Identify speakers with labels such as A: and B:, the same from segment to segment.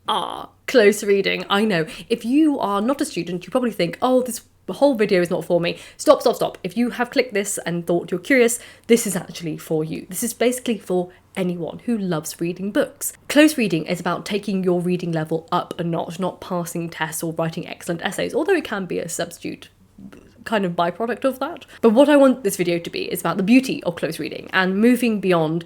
A: Close reading. I know. If you are not a student, you probably think, oh, this whole video is not for me. Stop. If you have clicked this and thought you're curious, this is actually for you. This is basically for anyone who loves reading books. Close reading is about taking your reading level up a notch, not passing tests or writing excellent essays, although it can be a substitute kind of byproduct of that. But what I want this video to be is about the beauty of close reading and moving beyond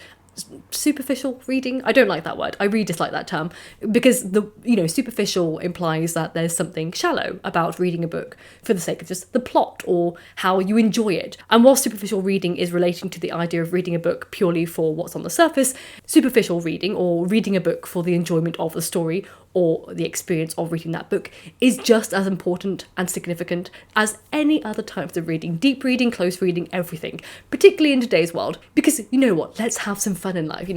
A: superficial reading. I don't like that word. I really dislike that term because superficial implies that there's something shallow about reading a book for the sake of just the plot or how you enjoy it. And while superficial reading is relating to the idea of reading a book purely for what's on the surface, superficial reading or reading a book for the enjoyment of the story or the experience of reading that book is just as important and significant as any other types of reading. Deep reading, close reading, everything, particularly in today's world. Because you know what, let's have some fun in life,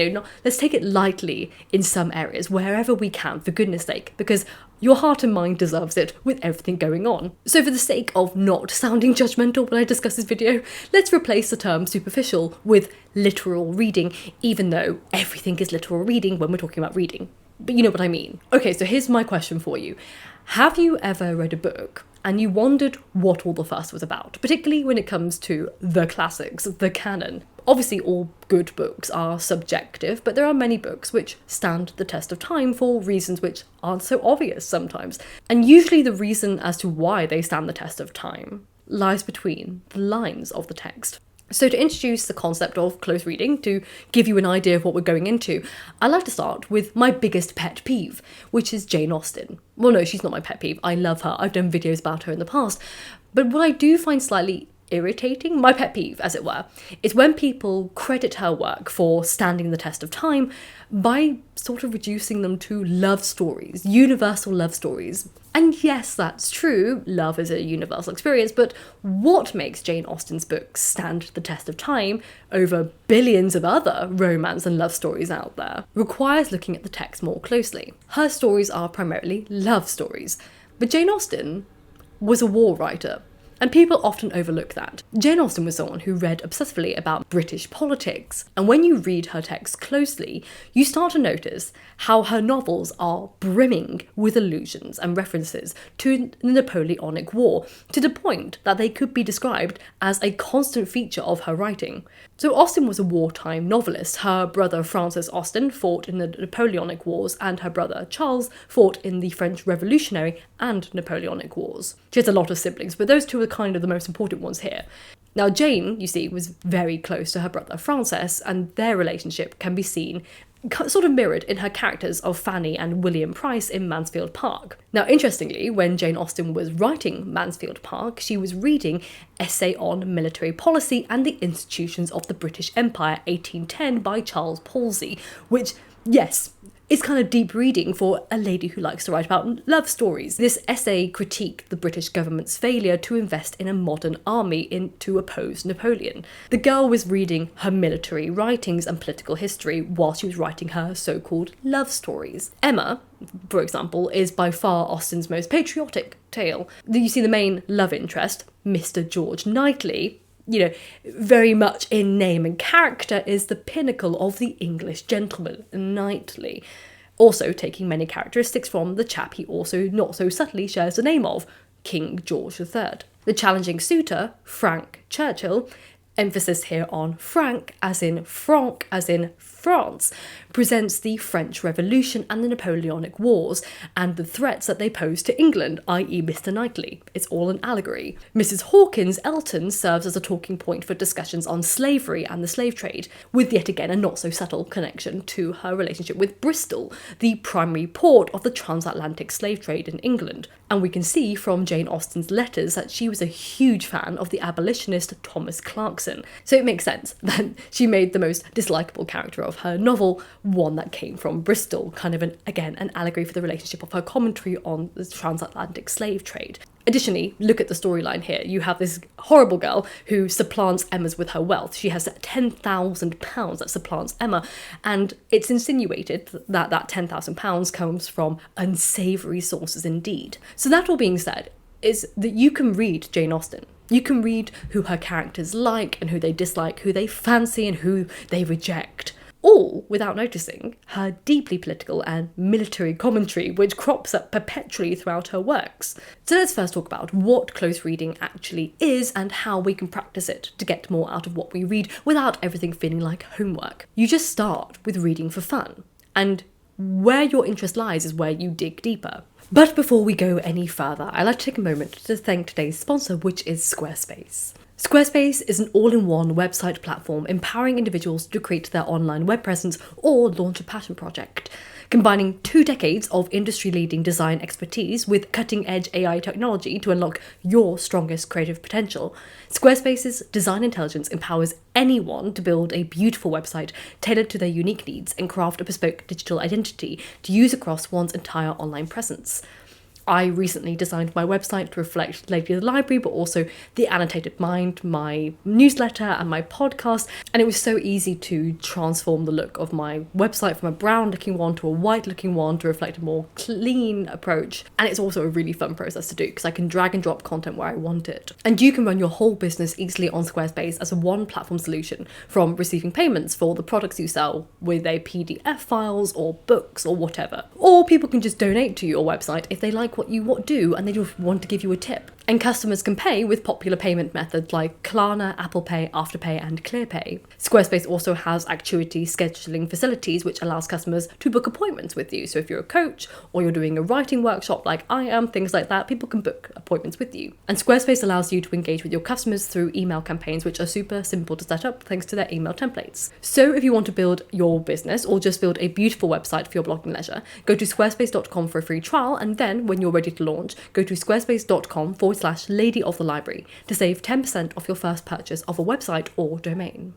A: let's take it lightly in some areas, wherever we can, for goodness sake, because your heart and mind deserves it with everything going on. So for the sake of not sounding judgmental when I discuss this video, let's replace the term superficial with literal reading, even though everything is literal reading when we're talking about reading. But you know what I mean. Okay, so here's my question for you. Have you ever read a book and you wondered what all the fuss was about, particularly when it comes to the classics, the canon? Obviously, all good books are subjective, but there are many books which stand the test of time for reasons which aren't so obvious sometimes. And usually the reason as to why they stand the test of time lies between the lines of the text. So to introduce the concept of close reading, to give you an idea of what we're going into, I like to start with my biggest pet peeve, which is Jane Austen. Well, no, she's not my pet peeve. I love her. I've done videos about her in the past. But what I do find slightly irritating, my pet peeve as it were, is when people credit her work for standing the test of time by sort of reducing them to love stories, universal love stories. And yes, that's true, love is a universal experience, but what makes Jane Austen's books stand the test of time over billions of other romance and love stories out there requires looking at the text more closely. Her stories are primarily love stories, but Jane Austen was a war writer. And people often overlook that. Jane Austen was someone who read obsessively about British politics, and when you read her text closely, you start to notice how her novels are brimming with allusions and references to the Napoleonic War, to the point that they could be described as a constant feature of her writing. So Austen was a wartime novelist. Her brother Francis Austen fought in the Napoleonic Wars, and her brother Charles fought in the French Revolutionary and Napoleonic Wars. She has a lot of siblings, but those two are kind of the most important ones here. Now Jane, you see, was very close to her brother Francis, and their relationship can be seen sort of mirrored in her characters of Fanny and William Price in Mansfield Park. Now interestingly, when Jane Austen was writing Mansfield Park, she was reading Essay on Military Policy and the Institutions of the British Empire 1810 by Charles Palsy, which, yes, is kind of deep reading for a lady who likes to write about love stories. This essay critiqued the British government's failure to invest in a modern army to oppose Napoleon. The girl was reading her military writings and political history while she was writing her so-called love stories. Emma, for example, is by far Austen's most patriotic tale. You see the main love interest, Mr. George Knightley, very much in name and character, is the pinnacle of the English gentleman, Knightley. Also taking many characteristics from the chap he also not so subtly shares the name of, King George III. The challenging suitor, Frank Churchill, emphasis here on Frank as in Franc as in France, presents the French Revolution and the Napoleonic Wars and the threats that they pose to England, i.e. Mr. Knightley. It's all an allegory. Mrs. Hawkins Elton serves as a talking point for discussions on slavery and the slave trade, with yet again a not so subtle connection to her relationship with Bristol, the primary port of the transatlantic slave trade in England. And we can see from Jane Austen's letters that she was a huge fan of the abolitionist Thomas Clarkson. So it makes sense that she made the most dislikable character of her novel one that came from Bristol, kind of an allegory for the relationship of her commentary on the transatlantic slave trade. Additionally, look at the storyline here. You have this horrible girl who supplants Emma's with her wealth. She has £10,000 that supplants Emma, and it's insinuated that that £10,000 comes from unsavoury sources indeed. So that all being said, is that you can read Jane Austen. You can read who her characters like and who they dislike, who they fancy and who they reject. all without noticing her deeply political and military commentary, which crops up perpetually throughout her works. So let's first talk about what close reading actually is and how we can practice it to get more out of what we read without everything feeling like homework. You just start with reading for fun, and where your interest lies is where you dig deeper. But before we go any further, I'd like to take a moment to thank today's sponsor, which is Squarespace. Squarespace is an all-in-one website platform empowering individuals to create their online web presence or launch a passion project. Combining 2 decades of industry-leading design expertise with cutting-edge AI technology to unlock your strongest creative potential, Squarespace's design intelligence empowers anyone to build a beautiful website tailored to their unique needs and craft a bespoke digital identity to use across one's entire online presence. I recently designed my website to reflect Lady of the Library, but also the Annotated Mind, my newsletter and my podcast, and it was so easy to transform the look of my website from a brown looking one to a white looking one to reflect a more clean approach. And it's also a really fun process to do because I can drag and drop content where I want it. And you can run your whole business easily on Squarespace as a one platform solution, from receiving payments for the products you sell with a PDF files or books or whatever. Or people can just donate to your website if they like what you do and they just want to give you a tip. And customers can pay with popular payment methods like Klarna, Apple Pay, Afterpay and ClearPay. Squarespace also has activity scheduling facilities which allows customers to book appointments with you. So if you're a coach or you're doing a writing workshop like I am, things like that, people can book appointments with you. And Squarespace allows you to engage with your customers through email campaigns which are super simple to set up thanks to their email templates. So if you want to build your business or just build a beautiful website for your blogging leisure, go to squarespace.com for a free trial, and then when you're ready to launch, go to squarespace.com/Lady of the Library to save 10% off your first purchase of a website or domain.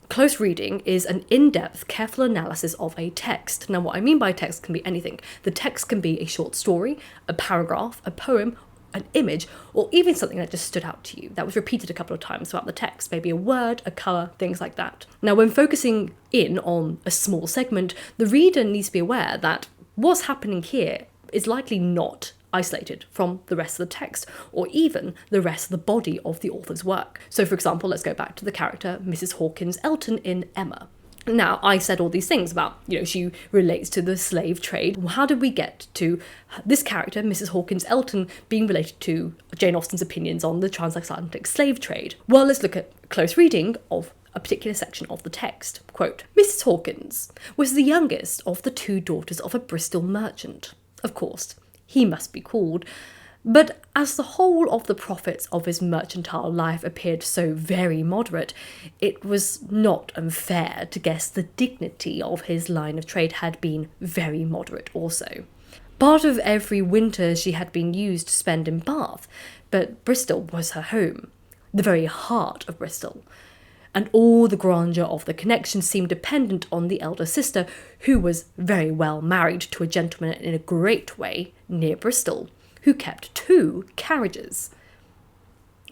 A: Close reading is an in-depth, careful analysis of a text. Now, what I mean by text can be anything. The text can be a short story, a paragraph, a poem, an image, or even something that just stood out to you, that was repeated a couple of times throughout the text, maybe a word, a colour, things like that. Now, when focusing in on a small segment, the reader needs to be aware that what's happening here is likely not isolated from the rest of the text or even the rest of the body of the author's work. So for example, let's go back to the character Mrs. Hawkins Elton in Emma. Now, I said all these things about, she relates to the slave trade. How did we get to this character, Mrs. Hawkins Elton, being related to Jane Austen's opinions on the transatlantic slave trade? Well, let's look at close reading of a particular section of the text. Quote, Mrs. Hawkins was the youngest of the 2 daughters of a Bristol merchant. Of course, he must be called, but as the whole of the profits of his mercantile life appeared so very moderate, it was not unfair to guess the dignity of his line of trade had been very moderate also. Part of every winter she had been used to spend in Bath, but Bristol was her home, the very heart of Bristol, and all the grandeur of the connection seemed dependent on the elder sister, who was very well married to a gentleman in a great way near Bristol, who kept 2 carriages.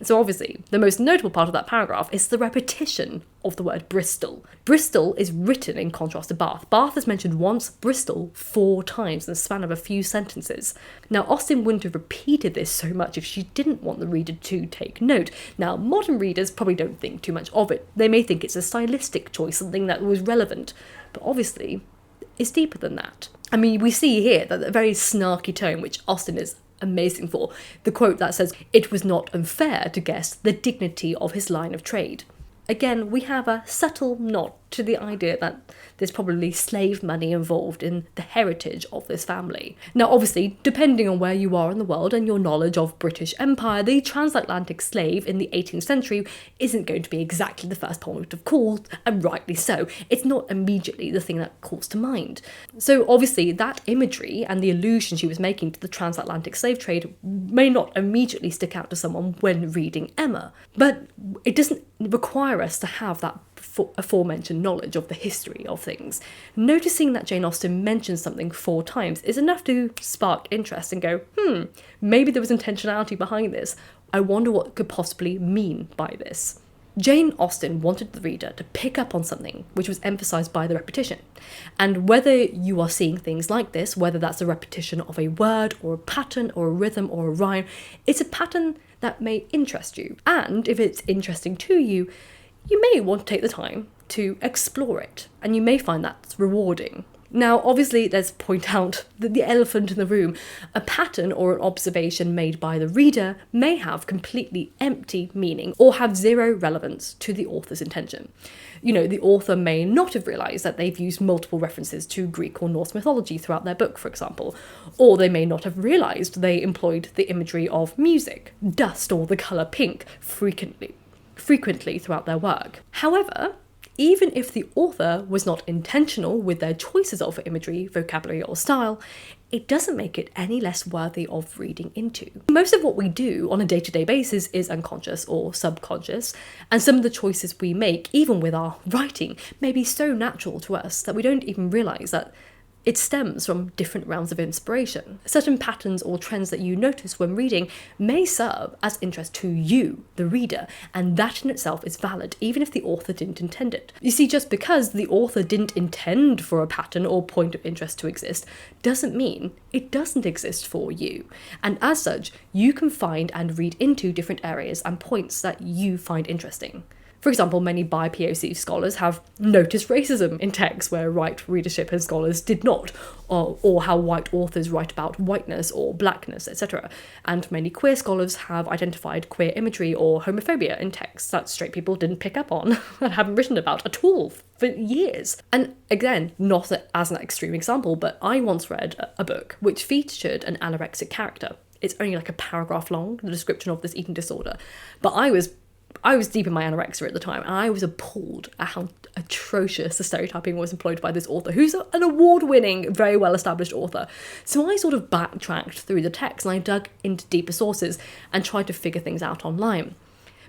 A: So obviously, the most notable part of that paragraph is the repetition of the word Bristol. Bristol is written in contrast to Bath. Bath is mentioned once, Bristol 4 times in the span of a few sentences. Now, Austen wouldn't have repeated this so much if she didn't want the reader to take note. Now, modern readers probably don't think too much of it. They may think it's a stylistic choice, something that was relevant, but obviously, it's deeper than that. I mean, we see here that the very snarky tone, which Austen is amazing for, the quote that says, "It was not unfair to guess the dignity of his line of trade." Again, we have a subtle nod to the idea that there's probably slave money involved in the heritage of this family. Now, obviously, depending on where you are in the world and your knowledge of British Empire, the transatlantic slave in the 18th century isn't going to be exactly the first point of call, and rightly so. It's not immediately the thing that calls to mind. So obviously, that imagery and the allusion she was making to the transatlantic slave trade may not immediately stick out to someone when reading Emma, but it doesn't require us to have that aforementioned knowledge of the history of things. Noticing that Jane Austen mentions something 4 times is enough to spark interest and go, maybe there was intentionality behind this. I wonder what it could possibly mean by this. Jane Austen wanted the reader to pick up on something which was emphasised by the repetition. And whether you are seeing things like this, whether that's a repetition of a word or a pattern or a rhythm or a rhyme, it's a pattern that may interest you. And if it's interesting to you, you may want to take the time to explore it, and you may find that's rewarding. Now, obviously, let's point out that the elephant in the room, a pattern or an observation made by the reader may have completely empty meaning or have zero relevance to the author's intention. You know, the author may not have realised that they've used multiple references to Greek or Norse mythology throughout their book, for example, or they may not have realised they employed the imagery of music, dust, or the colour pink frequently throughout their work. However, even if the author was not intentional with their choices of imagery, vocabulary, or style, it doesn't make it any less worthy of reading into. Most of what we do on a day-to-day basis is unconscious or subconscious, and some of the choices we make, even with our writing, may be so natural to us that we don't even realise that it stems from different realms of inspiration. Certain patterns or trends that you notice when reading may serve as interest to you, the reader, and that in itself is valid, even if the author didn't intend it. You see, just because the author didn't intend for a pattern or point of interest to exist, doesn't mean it doesn't exist for you. And as such, you can find and read into different areas and points that you find interesting. For example, many BIPOC scholars have noticed racism in texts where white readership and scholars did not, or how white authors write about whiteness or blackness, etc. And many queer scholars have identified queer imagery or homophobia in texts that straight people didn't pick up on and haven't written about at all for years. And again, not as an extreme example, but I once read a book which featured an anorexic character. It's only like a paragraph long, the description of this eating disorder, but I was deep in my anorexia at the time, and I was appalled at how atrocious the stereotyping was employed by this author, who's an award-winning, very well-established author. So I sort of backtracked through the text and I dug into deeper sources and tried to figure things out online,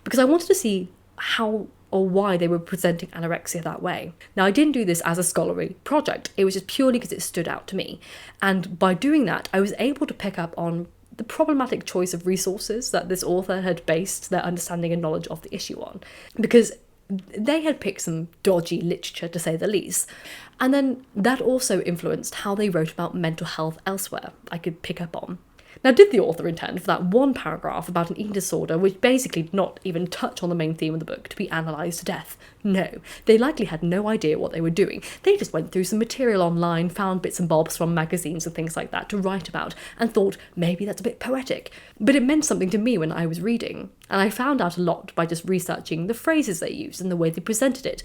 A: because I wanted to see how or why they were presenting anorexia that way. Now, I didn't do this as a scholarly project, it was just purely because it stood out to me. And by doing that, I was able to pick up on the problematic choice of resources that this author had based their understanding and knowledge of the issue on, because they had picked some dodgy literature, to say the least. And then that also influenced how they wrote about mental health elsewhere, I could pick up on. Now, did the author intend for that one paragraph about an eating disorder, which basically did not even touch on the main theme of the book, to be analysed to death? No. They likely had no idea what they were doing. They just went through some material online, found bits and bobs from magazines and things like that to write about, and thought maybe that's a bit poetic. But it meant something to me when I was reading, and I found out a lot by just researching the phrases they used and the way they presented it.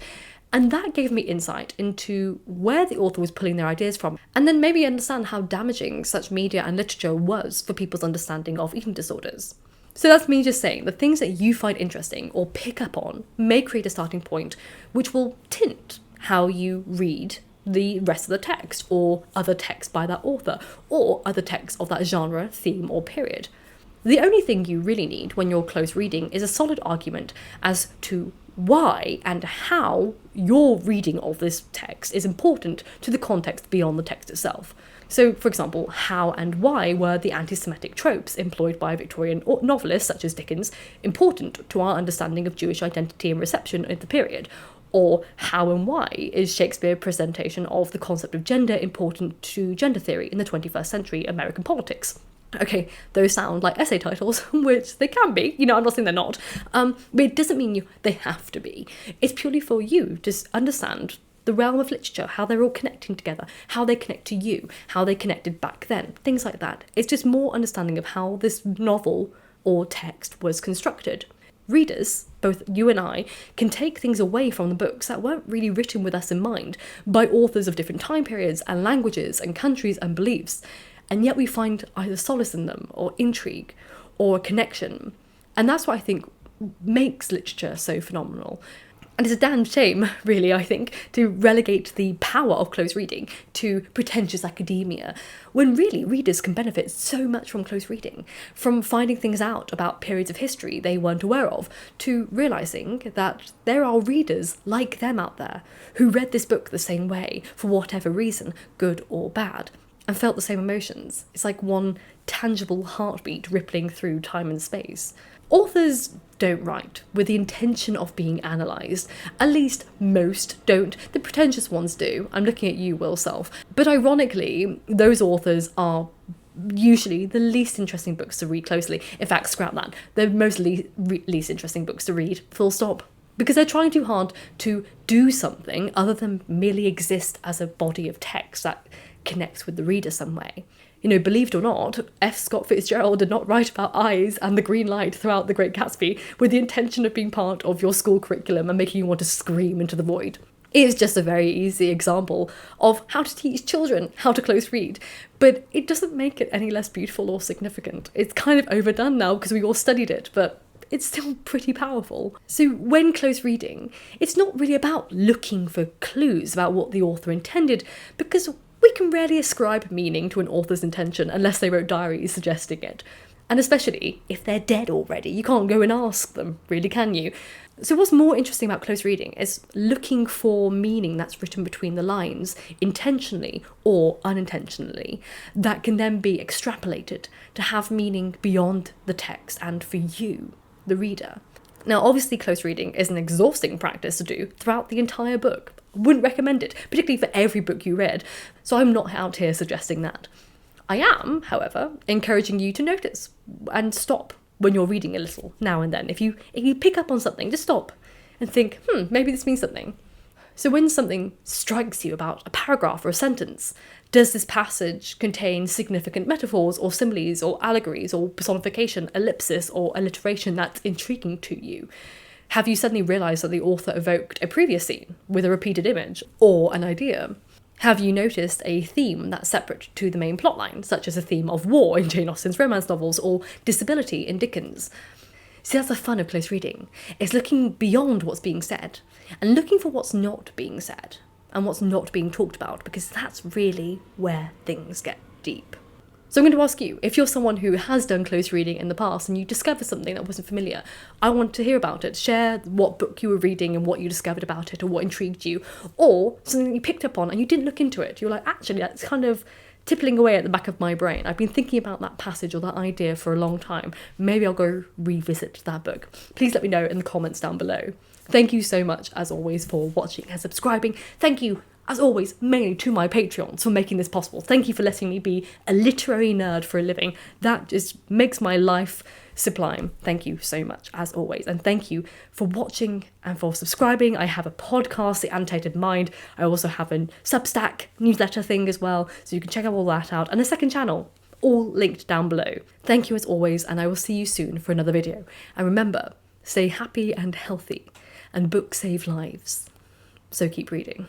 A: And that gave me insight into where the author was pulling their ideas from, and then maybe understand how damaging such media and literature was for people's understanding of eating disorders. So that's me just saying the things that you find interesting or pick up on may create a starting point which will tint how you read the rest of the text, or other texts by that author, or other texts of that genre, theme, or period. The only thing you really need when you're close reading is a solid argument as to why and how your reading of this text is important to the context beyond the text itself. So, for example, how and why were the anti-Semitic tropes employed by Victorian novelists such as Dickens important to our understanding of Jewish identity and reception in the period? Or how and why is Shakespeare's presentation of the concept of gender important to gender theory in the 21st century American politics? Okay, those sound like essay titles, which they can be, I'm not saying they're not, but it doesn't mean they have to be. It's purely for you to understand the realm of literature, how they're all connecting together, how they connect to you, how they connected back then, things like that. It's just more understanding of how this novel or text was constructed. Readers, both you and I, can take things away from the books that weren't really written with us in mind by authors of different time periods and languages and countries and beliefs, and yet we find either solace in them or intrigue or a connection. And that's what I think makes literature so phenomenal. And it's a damn shame, really, I think, to relegate the power of close reading to pretentious academia, when really readers can benefit so much from close reading, from finding things out about periods of history they weren't aware of, to realising that there are readers like them out there who read this book the same way, for whatever reason, good or bad, and felt the same emotions. It's like one tangible heartbeat rippling through time and space. Authors don't write with the intention of being analysed. At least most don't. The pretentious ones do. I'm looking at you, Will Self. But ironically, those authors are usually the least interesting books to read closely. In fact, scrap that. They're least interesting books to read, full stop. because they're trying too hard to do something other than merely exist as a body of text that connects with the reader some way. You know, believe it or not, F. Scott Fitzgerald did not write about eyes and the green light throughout The Great Gatsby with the intention of being part of your school curriculum and making you want to scream into the void. It is just a very easy example of how to teach children how to close read, but it doesn't make it any less beautiful or significant. It's kind of overdone now because we all studied it, but it's still pretty powerful. So when close reading, it's not really about looking for clues about what the author intended, because we can rarely ascribe meaning to an author's intention unless they wrote diaries suggesting it. And especially if they're dead already, you can't go and ask them, really, can you? So what's more interesting about close reading is looking for meaning that's written between the lines, intentionally or unintentionally, that can then be extrapolated to have meaning beyond the text and for you, the reader. Now, obviously, close reading is an exhausting practice to do throughout the entire book. I wouldn't recommend it, particularly for every book you read, so I'm not out here suggesting that. I am, however, encouraging you to notice and stop when you're reading a little, now and then. If you pick up on something, just stop and think, maybe this means something. So when something strikes you about a paragraph or a sentence, does this passage contain significant metaphors or similes or allegories or personification, ellipsis or alliteration that's intriguing to you? Have you suddenly realised that the author evoked a previous scene with a repeated image or an idea? Have you noticed a theme that's separate to the main plotline, such as a theme of war in Jane Austen's romance novels or disability in Dickens? See, that's the fun of close reading. It's looking beyond what's being said and looking for what's not being said and what's not being talked about, because that's really where things get deep. So I'm going to ask you, if you're someone who has done close reading in the past and you discovered something that wasn't familiar, I want to hear about it. Share what book you were reading and what you discovered about it or what intrigued you, or something you picked up on and you didn't look into it. You're like, actually, that's kind of tippling away at the back of my brain. I've been thinking about that passage or that idea for a long time. Maybe I'll go revisit that book. Please let me know in the comments down below. Thank you so much, as always, for watching and subscribing. Thank you, as always, mainly to my Patreons for making this possible. Thank you for letting me be a literary nerd for a living. That just makes my life sublime. Thank you so much, as always. And thank you for watching and for subscribing. I have a podcast, The Annotated Mind. I also have a Substack newsletter thing as well, so you can check all that out. And a second channel, all linked down below. Thank you as always, and I will see you soon for another video. And remember, stay happy and healthy, and books save lives. So keep reading.